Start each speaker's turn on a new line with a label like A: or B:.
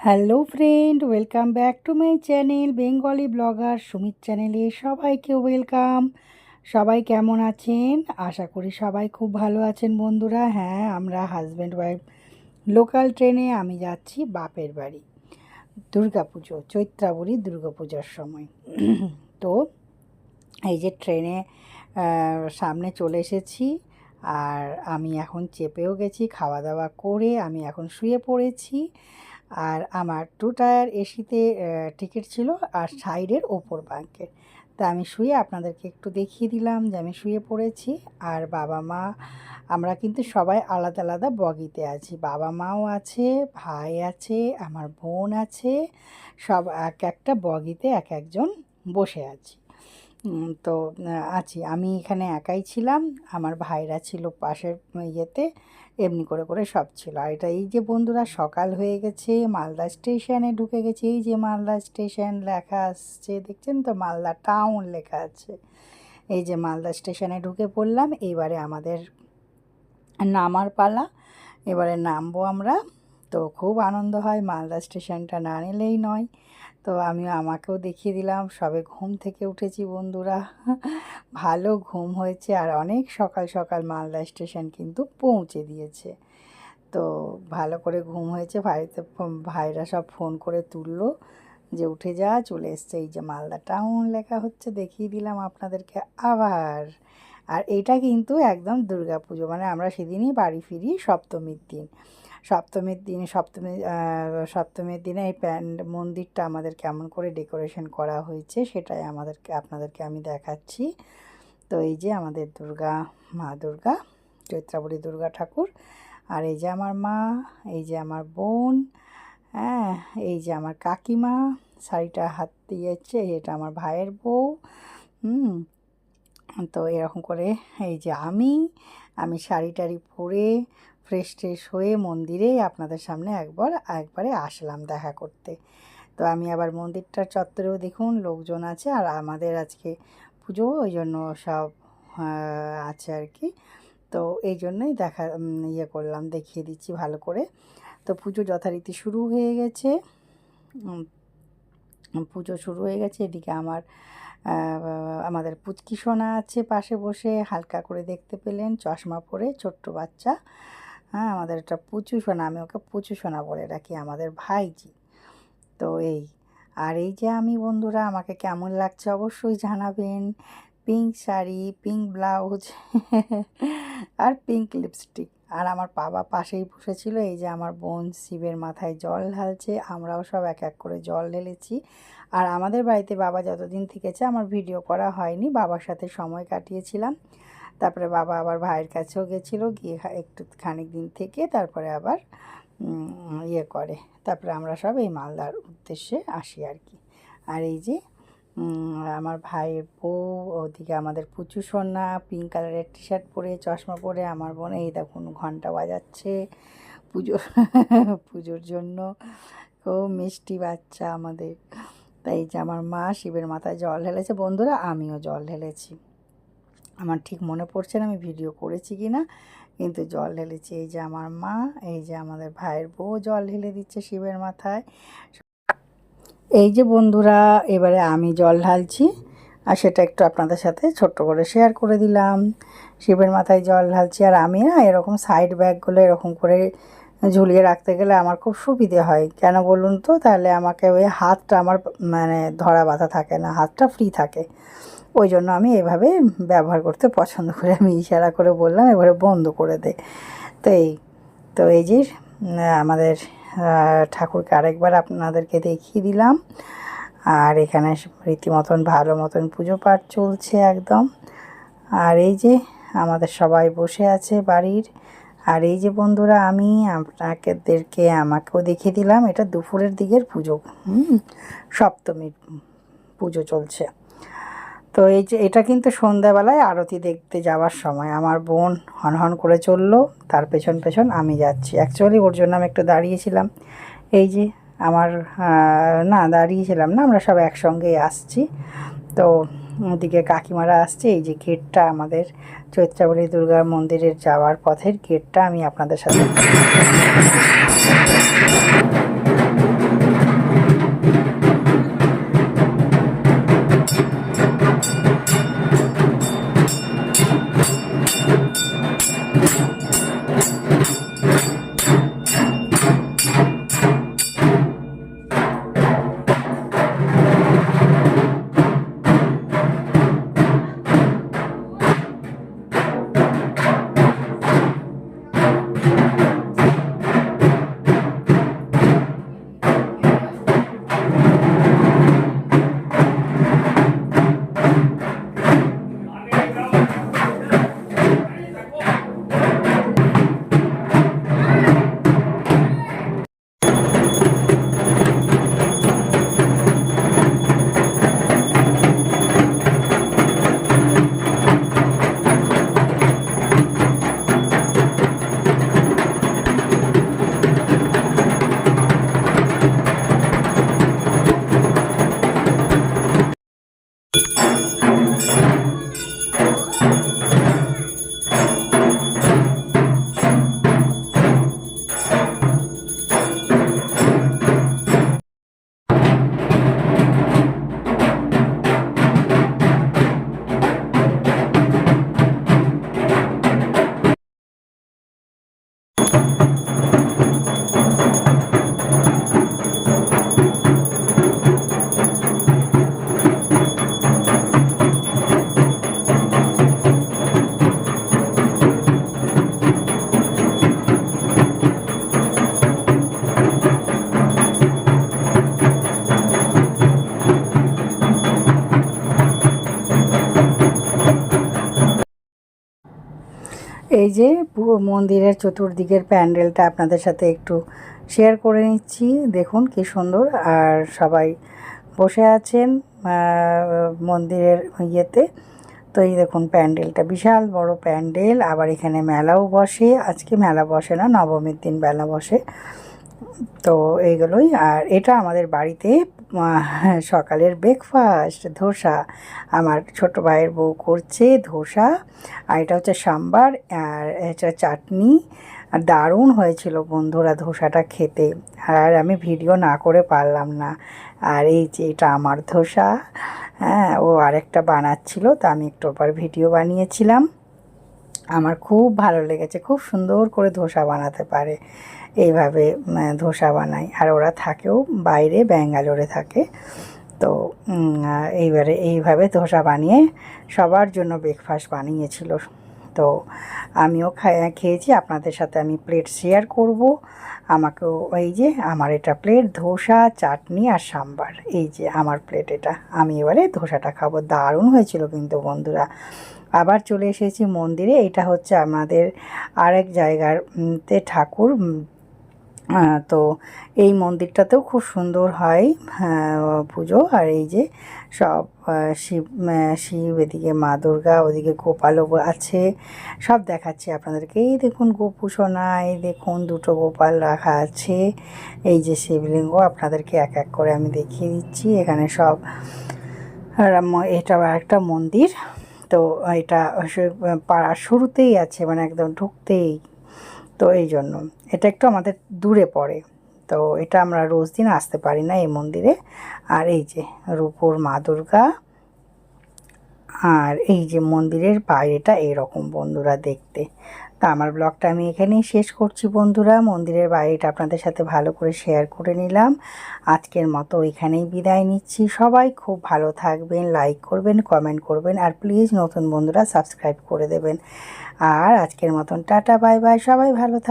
A: Hello friend, welcome back to my channel Bengali blogger Sumit চ্যানেলে সবাইকে welcome. সবাই কেমন আছেন? আশা করি সবাই খুব ভালো আছেন বন্ধুরা। হ্যাঁ, আমরা হাজব্যান্ড ওয়াইফ লোকাল ট্রেনে আমি যাচ্ছি বাপের বাড়ি দুর্গাপুজো, চৈত্রাবরী দুর্গাপূজার সময়। তো এই যে ট্রেনে সামনে চলে এসেছি, আর আমি এখন চেপেও গেছি। খাওয়া দাওয়া করে আমি এখন শুয়ে পড়েছি। আর আমার 2 টায়ার এসিতে টিকিট ছিল, আর সাইডের ওপর বাঙ্কের। তা আমি শুয়ে আপনাদেরকে একটু দেখিয়ে দিলাম যে আমি শুয়ে পড়েছি। আর বাবা মা আমরা কিন্তু সবাই আলাদা আলাদা বগিতে আছি। বাবা মাও আছে, ভাই আছে, আমার বোন আছে, সব এক একটা বগিতে এক একজন বসে আছি। তো আছি আমি এখানে একাই ছিলাম, আমার ভাইরা ছিল পাশের ইয়েতে। এমনি করে করে সব ছিল। আর এটা এই যে বন্ধুরা সকাল হয়ে গেছে, মালদা স্টেশনে ঢুকে গেছি। এই যে মালদা স্টেশন লেখা আসছে, দেখছেন তো, মালদা টাউন লেখা আছে। এই যে মালদা স্টেশনে ঢুকে পড়লাম। এবারে আমাদের নামার পালা, এবারে নামবো আমরা। তো খুব আনন্দ হয়, মালদা স্টেশনটা না নিলেই নয়। তো আমাকেও দেখিয়ে দিলাম। সবে ঘুম থেকে উঠেছি বন্ধুরা, ভালো ঘুম হয়েছে। আর অনেক সকাল সকাল মালদা স্টেশন কিন্তু পৌঁছে দিয়েছে। তো ভালো করে ঘুম হয়েছে। ভাইরা সব ফোন করে তুললো যে উঠে যা, চলে এসছে। এই যে মালদা টাউন লেখা হচ্ছে, দেখিয়ে দিলাম আপনাদেরকে আবার। আর এটা কিন্তু একদম দুর্গাপুজো, মানে আমরা সেদিনই বাড়ি ফিরি সপ্তমীর দিন। সপ্তমীর দিনে এই মন্দিরটা আমাদের কেমন করে ডেকোরেশন করা হয়েছে সেটাই আপনাদেরকে আমি দেখাচ্ছি। তো এই যে আমাদের মা দুর্গা, চৈত্রাবরী দুর্গা ঠাকুর। আর এই যে আমার মা, এই যে আমার বোন, হ্যাঁ, এই যে আমার কাকিমা শাড়িটা হাত দিয়েছে, এটা আমার ভাইয়ের বউ। তো এরকম করে এই যে আমি শাড়ি টাড়ি পরে ফ্রেশ ট্রেশ হয়ে মন্দিরে আপনাদের সামনে একবারে আসলাম দেখা করতে। তো আমি আবার মন্দিরটার চত্বরেও দেখুন লোকজন আছে, আর আমাদের আজকে পুজো, ওই জন্য সব আছে আর কি। তো এই জন্যই করলাম, দেখিয়ে দিচ্ছি ভালো করে। তো পুজো যথারীতি শুরু হয়ে গেছে। পুজো শুরু হয়ে গেছে। এদিকে আমাদের পুচকি সোনা আছে পাশে বসে, হালকা করে দেখতে পেলেন, চশমা পরে, ছোট্ট বাচ্চা। হ্যাঁ, আমাদের একটা পুচু সোনা, আমি ওকে পুচু সোনা বলে রাখি, আমাদের ভাইজি। তো আর এই যে আমি বন্ধুরা, আমাকে কেমন লাগছে অবশ্যই জানাবেন। পিঙ্ক শাড়ি, পিঙ্ক ব্লাউজ আর পিঙ্ক লিপস্টিক। আর আমার বাবা পাশেই বসেছিল। এই যে আমার বোন শিবের মাথায় জল ঢালছে, আমরাও সব এক এক করে জল ঢেলেছি। আর আমাদের বাড়িতে বাবা যতদিন থেকেছে আমার ভিডিও করা হয়নি, বাবার সাথে সময় কাটিয়েছিলাম। তারপরে বাবা আবার ভাইয়ের কাছেও গেছিলো, গিয়ে একটু খানিক দিন থেকে তারপরে আবার করে। তারপরে আমরা সব এই মালদার উদ্দেশ্যে আসি আর কি। আর এই যে আমার ভাইয়ের বউ, ওদিকে আমাদের পুচু সোনা পিঙ্ক কালারের টি শার্ট পরে, চশমা পরে, আমার বোন এই দেখুন ঘন্টা বাজাচ্ছে পুজোর জন্য। ও মিষ্টি বাচ্চা আমাদের। তাই যে আমার মা শিবের মাথায় জল ঢেলেছে বন্ধুরা, আমিও জল ঢেলেছি। আমার ঠিক মনে পড়ছে না আমি ভিডিও করেছি কি না, কিন্তু জল ঢেলেছি। এই যে আমার মা, এই যে আমাদের ভাইয়ের বউ জল ঢেলে দিচ্ছে শিবের মাথায়। এই যে বন্ধুরা, এবারে আমি জল ঢালছি, আর সেটা একটু আপনাদের সাথে ছোট্ট করে শেয়ার করে দিলাম। শিবের মাথায় জল ঢালছি। আর আমি না এরকম সাইড ব্যাগগুলো এরকম করে ঝুলিয়ে রাখতে গেলে আমার খুব সুবিধে হয়। কেন বলুন তো? তাহলে আমাকে ওই হাতটা আমার মানে ধরা বাঁধা থাকে না, হাতটা ফ্রি থাকে। ওই জন্য আমি এভাবে ব্যবহার করতে পছন্দ করি। আমি ইশারা করে বললাম এবারে বন্ধ করে দে। তো এই যে আমাদের ঠাকুরকে আরেকবার আপনাদেরকে দেখিয়ে দিলাম। আর এখানে রীতিমতন ভালো মতন পুজো পাঠ চলছে একদম। আর এই যে আমাদের সবাই বসে আছে বাড়ির। আর এই যে বন্ধুরা, আমি আমাকেও দেখিয়ে দিলাম, এটা দুপুরের দিকের পুজো, সপ্তমীর পুজো চলছে। তো এই যে এটা কিন্তু সন্ধ্যাবেলায় আরতি দেখতে যাওয়ার সময় আমার বোন হনহন করে চললো, তার পেছন পেছন আমি যাচ্ছি। অ্যাকচুয়ালি ওর জন্য আমি একটু দাঁড়িয়েছিলাম। এই যে না দাঁড়িয়েছিলাম না, আমরা সব একসঙ্গেই আসছি। তো ওদিকে কাকিমারা আসছে। এই যে গেটটা আমাদের চৈত্রাবরী দুর্গার মন্দিরের যাওয়ার পথের গেটটা আমি আপনাদের সাথে এই যে পুরো মন্দিরের চতুর্দিকের প্যান্ডেলটা আপনাদের সাথে একটু শেয়ার করে নিচ্ছি। দেখুন কি সুন্দর, আর সবাই বসে আছেন মন্দিরের ইয়েতে। তো এই দেখুন প্যান্ডেলটা, বিশাল বড় প্যান্ডেল। আবার এখানে মেলাও বসে, আজকে মেলা বসে না, নবমীর দিন মেলা বসে। তো এইগুলোই। আর এটা আমাদের বাড়িতে সকালের ব্রেকফাস্ট ধোসা। আমার ছোট ভাইয়ের বউ করছে ধোসা, আর এটা হচ্ছে সাম্বার, আর এটা চাটনি। আর দারুণ হয়েছিল বন্ধুরা ধোসাটা খেতে, আর আমি ভিডিও না করে পারলাম না। আর এই যে এটা আমার ধোসা, হ্যাঁ, ও আরেকটা বানাচ্ছিল, তা আমি একটু পর ভিডিও বানিয়েছিলাম। আমার খুব ভালো লেগেছে, খুব সুন্দর করে ধোসা বানাতে পারে, এইভাবে ধোসা বানায়। আর ওরা থাকেও বাইরে, ব্যাঙ্গালোরে থাকে। তো এইভাবে ধোসা বানিয়ে সবার জন্য ব্রেকফাস্ট বানিয়েছিল। তো আমিও খেয়েছি, আপনাদের সাথে আমি প্লেট শেয়ার করব। আমাকেও এই যে আমার এটা প্লেট, ধোসা, চাটনি আর সাম্বার। এই যে আমার প্লেট এটা, আমি এবারে ধোসাটা খাবো। দারুণ হয়েছিল কিন্তু বন্ধুরা। আবার চলে এসেছি মন্দিরে। এটা হচ্ছে আমাদের আরেক জায়গার ঠাকুর। তো এই মন্দিরটাতেও খুব সুন্দর হয় পুজো। আর এই যে সব শিব এদিকে মা দুর্গা, ওদিকে গোপালও আছে, সব দেখাচ্ছি আপনাদেরকে। এই দেখুন গোপু সোনা, এই দেখুন দুটো গোপাল রাখা আছে। এই যে শিবলিঙ্গ, আপনাদেরকে এক এক করে আমি দেখিয়ে দিচ্ছি। এখানে সব, আর এটা একটা মন্দির। তো এটা পাড়ার শুরুতেই আছে, মানে একদম ঢুকতেই। তো এই জন্য এটা একটু আমাদের দূরে পড়ে, তো এটা আমরা রোজ দিন আসতে পারি না এই মন্দিরে। আর এই যে রূপোর মা দুর্গা। আর এই যে মন্দিরের বাইরেটা এরকম বন্ধুরা দেখতে। তা আমার ব্লগটা আমি এখানেই শেষ করছি বন্ধুরা। মন্দিরের বাইরেটা আপনাদের সাথে ভালো করে শেয়ার করে নিলাম। আজকের মতো এখানেই বিদায় নিচ্ছি। সবাই খুব ভালো থাকবেন, লাইক করবেন, কমেন্ট করবেন, আর প্লিজ নতুন বন্ধুরা সাবস্ক্রাইব করে দেবেন। আর আজকের মতন টাটা, বাই বাই, সবাই ভালো থাকবেন।